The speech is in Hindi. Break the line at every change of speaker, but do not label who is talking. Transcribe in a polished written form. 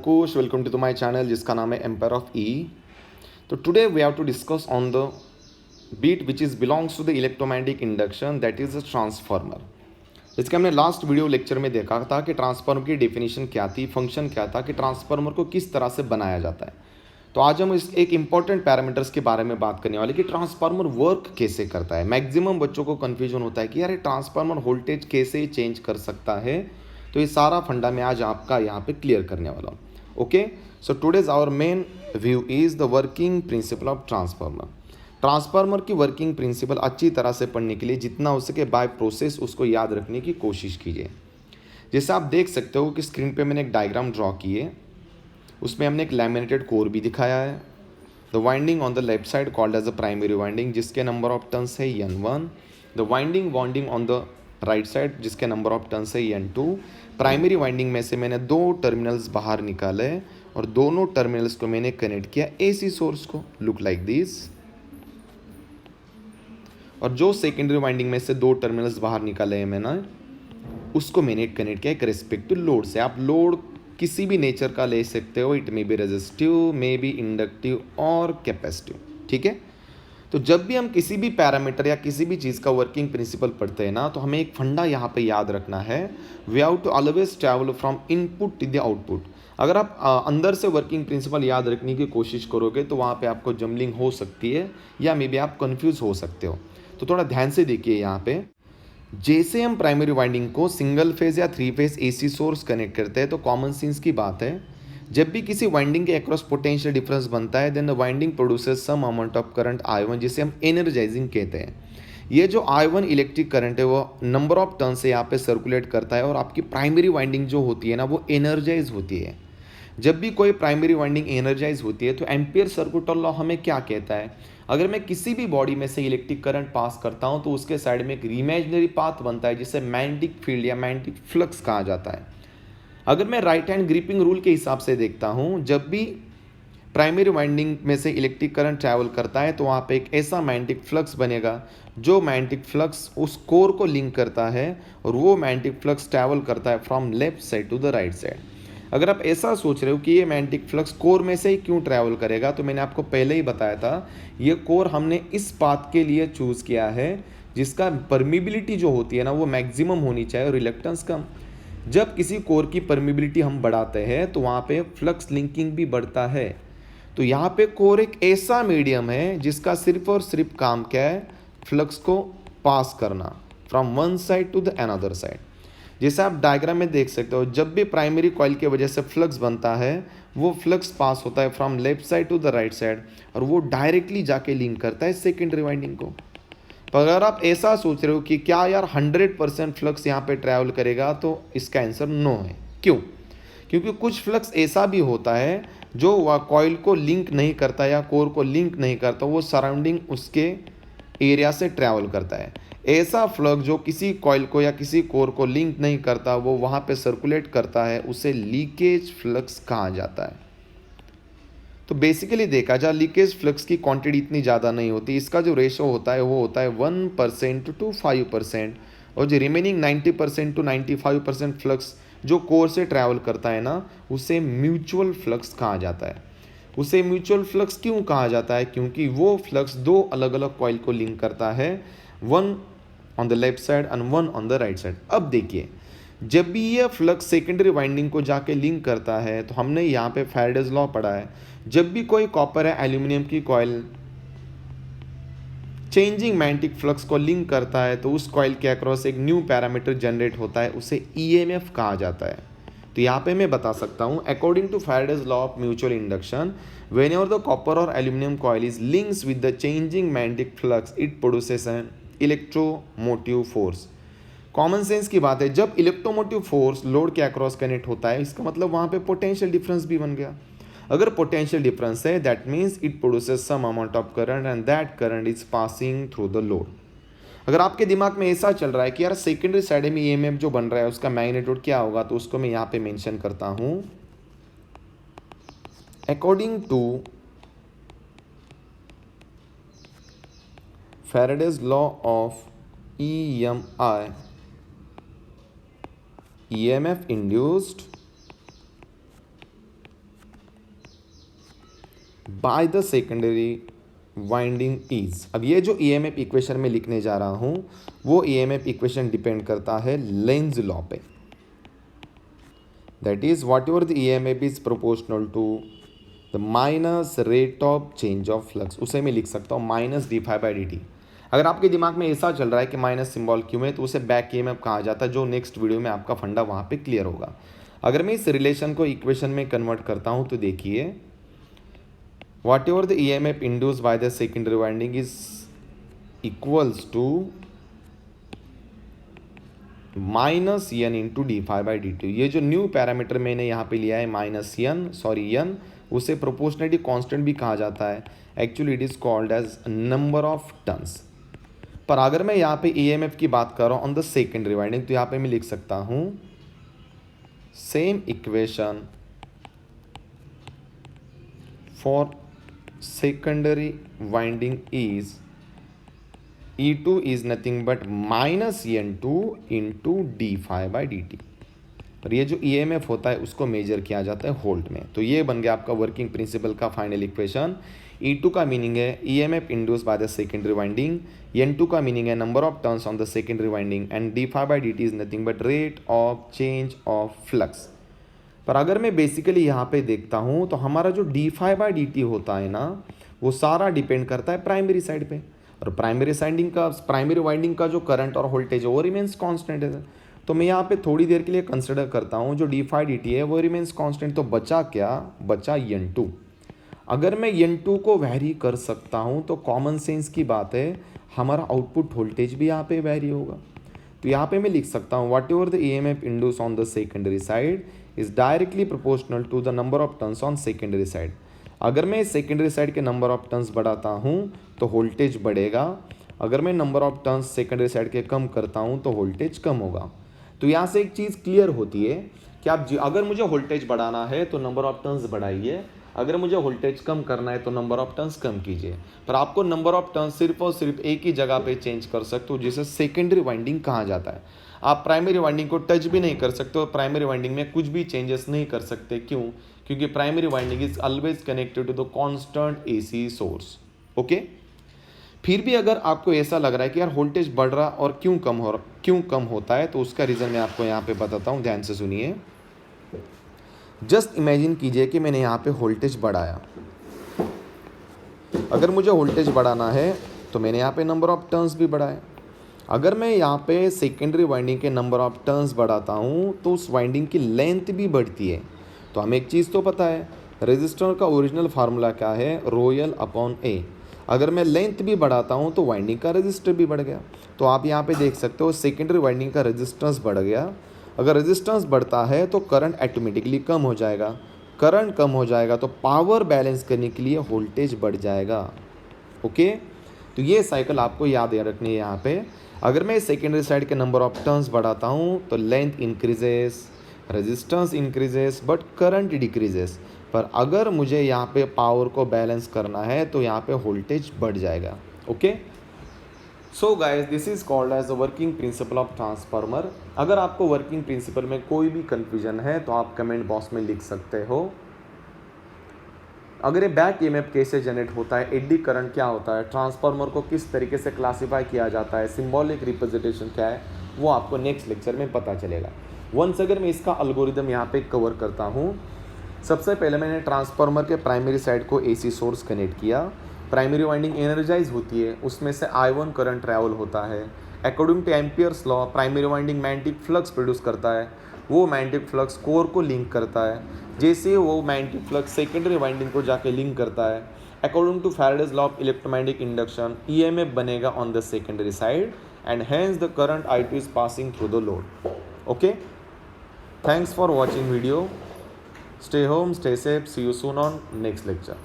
Kush welcome to my channel जिसका नाम है एम्पायर ऑफ ई। तो today we have to discuss on the beat which is belongs to the electromagnetic induction that is a transformer. इसके हमने लास्ट वीडियो लेक्चर में देखा था कि ट्रांसफार्मर की डेफिनेशन क्या थी, फंक्शन क्या था, कि ट्रांसफार्मर को किस तरह से बनाया जाता है। तो आज हम इस एक इंपॉर्टेंट पैरामीटर्स के बारे में बात करने वाले कि ट्रांसफार्मर वर्क कैसे करता है। मैक्सिमम बच्चों को कन्फ्यूजन होता है कि यार ट्रांसफार्मर वोल्टेज कैसे चेंज कर सकता है। तो ये सारा फंडा मैं आज आपका यहाँ पे क्लियर करने वाला हूँ। Okay, so today's our main view is the working principle of transformer. Transformer की वर्किंग प्रिंसिपल अच्छी तरह से पढ़ने के लिए जितना हो सके बाय प्रोसेस उसको याद रखने की कोशिश कीजिए। जैसे आप देख सकते हो कि स्क्रीन पे मैंने एक डायग्राम ड्रॉ की है, उसमें हमने एक लैमिनेटेड कोर भी दिखाया है। The winding on the left side called as a primary winding जिसके नंबर ऑफ टर्न्स है N1। The winding on the right side जिसके नंबर ऑफ टर्न्स है N2। प्राइमरी वाइंडिंग में से मैंने दो टर्मिनल्स बाहर निकाले और दोनों टर्मिनल्स को मैंने कनेक्ट किया AC सोर्स को, लुक लाइक दिस। और जो सेकेंडरी वाइंडिंग में से दो टर्मिनल्स बाहर निकाले हैं मैंने, उसको मैंने कनेक्ट किया एक रेस्पेक्टिव लोड से। आप लोड किसी भी नेचर का ले सकते हो, it may be resistive, may be inductive और कैपेसिटिव, ठीक है। तो जब भी हम किसी भी पैरामीटर या किसी भी चीज़ का वर्किंग प्रिंसिपल पढ़ते हैं ना, तो हमें एक फंडा यहाँ पे याद रखना है, we have to always travel from input to the output. अगर आप अंदर से वर्किंग प्रिंसिपल याद रखने की कोशिश करोगे तो वहाँ पे आपको जम्बलिंग हो सकती है या मे बी आप कन्फ्यूज़ हो सकते हो। तो थोड़ा ध्यान से देखिए यहाँ पे। जैसे हम प्राइमरी वाइंडिंग को सिंगल फेज या three phase AC source connect करते हैं तो कॉमन सेंस की बात है, जब भी किसी वाइंडिंग के अक्रॉस पोटेंशियल डिफरेंस बनता है then the winding produces some amount of current I1 जिसे हम एनर्जाइजिंग कहते हैं। ये जो I1 इलेक्ट्रिक करंट है वो नंबर ऑफ टर्न से यहाँ पे सर्कुलेट करता है और आपकी प्राइमरी वाइंडिंग जो होती है ना वो एनर्जाइज होती है। जब भी कोई प्राइमरी वाइंडिंग एनर्जाइज होती है तो एम्पियर सर्किट लॉ हमें क्या कहता है, अगर मैं किसी भी बॉडी में से इलेक्ट्रिक करंट पास करता हूं तो उसके साइड में एक इमेजिनरी पाथ बनता है जिसे मैग्नेटिक फील्ड या मैग्नेटिक फ्लक्स कहा जाता है। अगर मैं राइट हैंड ग्रिपिंग रूल के हिसाब से देखता हूं, जब भी प्राइमरी वाइंडिंग में से इलेक्ट्रिक करंट ट्रैवल करता है तो वहाँ पे एक ऐसा मैग्नेटिक फ्लक्स बनेगा जो मैग्नेटिक फ्लक्स उस कोर को लिंक करता है और वो मैग्नेटिक फ्लक्स ट्रैवल करता है from left side to the right side. अगर आप ऐसा सोच रहे हो कि ये मैग्नेटिक फ्लक्स कोर में से ही क्यों ट्रैवल करेगा, तो मैंने आपको पहले ही बताया था ये कोर हमने इस पाथ के लिए चूज़ किया है जिसका परमिबिलिटी जो होती है ना वो मैक्सिमम होनी चाहिए और रिलक्टेंस कम। जब किसी कोर की परमिबिलिटी हम बढ़ाते हैं तो वहाँ पे फ्लक्स लिंकिंग भी बढ़ता है। तो यहाँ पे कोर एक ऐसा मीडियम है जिसका सिर्फ और सिर्फ काम क्या है, फ्लक्स को पास करना from one side to the another side. जैसे आप डायग्राम में देख सकते हो, जब भी प्राइमरी कॉइल की वजह से फ्लक्स बनता है वो फ्लक्स पास होता है from left side to the right side और वो डायरेक्टली जाके लिंक करता है सेकेंडरी वाइंडिंग को। तो अगर आप ऐसा सोच रहे हो कि क्या यार 100% फ्लक्स यहाँ पे ट्रैवल करेगा, तो इसका आंसर नो है। क्यों? क्योंकि कुछ फ्लक्स ऐसा भी होता है जो वह कॉइल को लिंक नहीं करता या कोर को लिंक नहीं करता, वो सराउंडिंग उसके एरिया से ट्रैवल करता है। ऐसा फ्लक्स जो किसी कॉइल को या किसी कोर को लिंक नहीं करता वो वहाँ पे सर्कुलेट करता है, उसे लीकेज फ्लक्स कहा जाता है। तो बेसिकली देखा जाए लीकेज फ्लक्स की क्वांटिटी इतनी ज़्यादा नहीं होती, इसका जो रेशो होता है वो होता है 1% to 5%। और जो रिमेनिंग 90% to 95% फ्लक्स जो कोर से ट्रैवल करता है ना उसे म्यूचुअल फ्लक्स कहा जाता है। उसे म्यूचुअल फ्लक्स क्यों कहा जाता है? क्योंकि वो फ्लक्स दो अलग अलग कॉइल को लिंक करता है, one on the left side and one on the right side. अब देखिए, जब भी ये फ्लक्स सेकेंडरी वाइंडिंग को जाके लिंक करता है तो हमने यहाँ पे फैराडेज लॉ पढ़ा है, जब भी कोई कॉपर है एल्यूमिनियम की कॉइल चेंजिंग मैग्नेटिक फ्लक्स को लिंक करता है तो उस कॉइल के अक्रॉस एक न्यू पैरामीटर जनरेट होता है, उसे EMF कहा जाता है। तो यहाँ पे मैं बता सकता हूँ, according to Faraday's law of mutual induction, whenever the copper or aluminum coil is linked with the changing magnetic flux it produces an electromotive force. Common sense की बात है, जब इलेक्ट्रोमोटिव फोर्स लोड के अक्रॉस कनेक्ट होता है इसका मतलब वहाँ पे पोटेंशियल डिफरेंस भी बन गया। अगर पोटेंशियल डिफरेंस है that means it produces some amount of current and that current is passing through the load. अगर आपके दिमाग में ऐसा चल रहा है कि यार सेकेंडरी साइड में EMF जो बन रहा है उसका मैग्नीट्यूड क्या होगा, तो उसको मैं यहाँ पे मेंशन करता हूँ। According to Faraday's law of EMI, EMF induced by the secondary winding is. अब ये जो ईएमएफ इक्वेशन में लिखने जा रहा हूं वो ईएमएफ इक्वेशन डिपेंड करता है लेंज लॉ पे। That is whatever the EMF is proportional to the minus rate of change of flux, उसे मैं लिख सकता हूँ minus D phi by D T. अगर आपके दिमाग में ऐसा चल रहा है कि माइनस सिंबल क्यों है तो उसे बैक ईएमएफ कहा जाता है, जो नेक्स्ट वीडियो में आपका फंडा वहाँ पे क्लियर होगा। अगर मैं इस रिलेशन को इक्वेशन में कन्वर्ट करता हूँ तो देखिए whatever the EMF induce by the secondary winding is equals to minus N into D phi by D T. ये जो न्यू पैरामीटर मैंने यहाँ पे लिया है माइनस एन, उसे प्रोपोर्शनलिटी कांस्टेंट भी कहा जाता है। Actually it is called as number of turns. पर अगर मैं यहाँ पे ईएमएफ की बात कर रहा हूँ ऑन द सेकेंडरी वाइंडिंग तो यहाँ पे मैं लिख सकता हूँ same equation for secondary winding is E2 is nothing but minus N2 into D phi by D T. और ये जो ईएमएफ होता है उसको मेजर किया जाता है वोल्ट में। तो ये बन गया आपका वर्किंग प्रिंसिपल का फाइनल इक्वेशन। E2 का मीनिंग है EMF induce by the secondary winding, N2 का मीनिंग है number of turns on the secondary winding and D phi by D T is nothing but rate of change of flux. पर अगर मैं बेसिकली यहाँ पे देखता हूँ तो हमारा जो D phi by D T होता है ना वो सारा डिपेंड करता है प्राइमरी साइड पे। और प्राइमरी वाइंडिंग का जो करंट और वोल्टेज है वो रिमेंस कांस्टेंट है। तो मैं यहाँ पे थोड़ी देर के लिए कंसिडर करता हूँ जो डी फाई डी टी है वो रिमेंस कांस्टेंट, तो बचा क्या, बचा N2। अगर मैं N2 को वैरी कर सकता हूँ तो कॉमन सेंस की बात है हमारा आउटपुट वोल्टेज भी यहाँ पे वैरी होगा। तो यहाँ पे मैं लिख सकता हूँ whatever the EMF induce on the secondary side is directly proportional to the number of turns on secondary side. अगर मैं सेकेंडरी साइड के नंबर ऑफ टर्न्स बढ़ाता हूँ तो वोल्टेज बढ़ेगा, अगर मैं number of turns secondary side के कम करता हूँ तो वोल्टेज कम होगा। तो यहाँ से एक चीज़ क्लियर होती है कि अगर मुझे वोल्टेज बढ़ाना है तो नंबर ऑफ टर्न्स बढ़ाइए, अगर मुझे वोल्टेज कम करना है तो नंबर ऑफ टर्न्स कम कीजिए। पर आपको नंबर ऑफ टर्न्स सिर्फ और सिर्फ एक ही जगह पे चेंज कर सकते हो जिसे सेकेंडरी वाइंडिंग कहा जाता है। आप प्राइमरी वाइंडिंग को टच भी नहीं कर सकते और प्राइमरी वाइंडिंग में कुछ भी चेंजेस नहीं कर सकते। क्यों? क्योंकि primary winding is always connected to the constant AC source. Okay, फिर भी अगर आपको ऐसा लग रहा है कि यार वोल्टेज बढ़ रहा और क्यों कम होता है तो उसका रीज़न मैं आपको यहाँ पे बताता हूँ, ध्यान से सुनिए। जस्ट इमेजिन कीजिए कि मैंने यहाँ पे वोल्टेज बढ़ाया। अगर मुझे वोल्टेज बढ़ाना है तो मैंने यहाँ पे नंबर ऑफ टर्न्स भी बढ़ाए। अगर मैं यहाँ पे सेकेंडरी वाइंडिंग के नंबर ऑफ टर्न्स बढ़ाता हूँ तो उस वाइंडिंग की लेंथ भी बढ़ती है। तो हमें एक चीज़ तो पता है, रेजिस्टर का ओरिजिनल फार्मूला क्या है, रोयल अपॉन ए। अगर मैं लेंथ भी बढ़ाता हूँ तो वाइंडिंग का रेजिस्टर भी बढ़ गया। तो आप यहाँ पे देख सकते हो सेकेंडरी वाइंडिंग का रेजिस्टेंस बढ़ गया। अगर रेजिस्टेंस बढ़ता है तो करंट ऑटोमेटिकली कम हो जाएगा, करंट कम हो जाएगा तो पावर बैलेंस करने के लिए वोल्टेज बढ़ जाएगा। ओके, तो ये साइकिल आपको याद रखनी है। यहाँ पे अगर मैं सेकेंडरी साइड के नंबर ऑफ टर्न्स बढ़ाता हूँ तो length increases, resistance increases but current decreases. पर अगर मुझे यहाँ पे पावर को बैलेंस करना है तो यहाँ पे वोल्टेज बढ़ जाएगा। Okay, so guys this is called as the working principle of transformer. अगर आपको वर्किंग प्रिंसिपल में कोई भी कंफ्यूजन है तो आप कमेंट बॉक्स में लिख सकते हो। अगर ये बैक ईएमएफ कैसे जनरेट होता है, एडी करंट क्या होता है, ट्रांसफार्मर को किस तरीके से क्लासीफाई किया जाता है, सिंबॉलिक रिप्रेजेंटेशन क्या है, वो आपको नेक्स्ट लेक्चर में पता चलेगा। वंस अगर मैं इसका एल्गोरिदम यहाँ पे कवर करता हूँ, सबसे पहले मैंने ट्रांसफार्मर के प्राइमरी साइड को एसी सोर्स कनेक्ट किया। प्राइमरी वाइंडिंग एनर्जाइज होती है, उसमें से I1 करंट ट्रैवल होता है। According to ampere's law primary winding magnetic flux produce करता है, वो मैग्नेटिक फ्लक्स कोर को लिंक करता है। जैसे वो मैग्नेटिक फ्लक्स सेकेंडरी वाइंडिंग को जाके लिंक करता है, according to Faraday's law of electromagnetic induction EMF बनेगा on the secondary side and hence the current I2 is passing through the load. Okay, thanks for watching video, stay home, stay safe, see you soon on next lecture.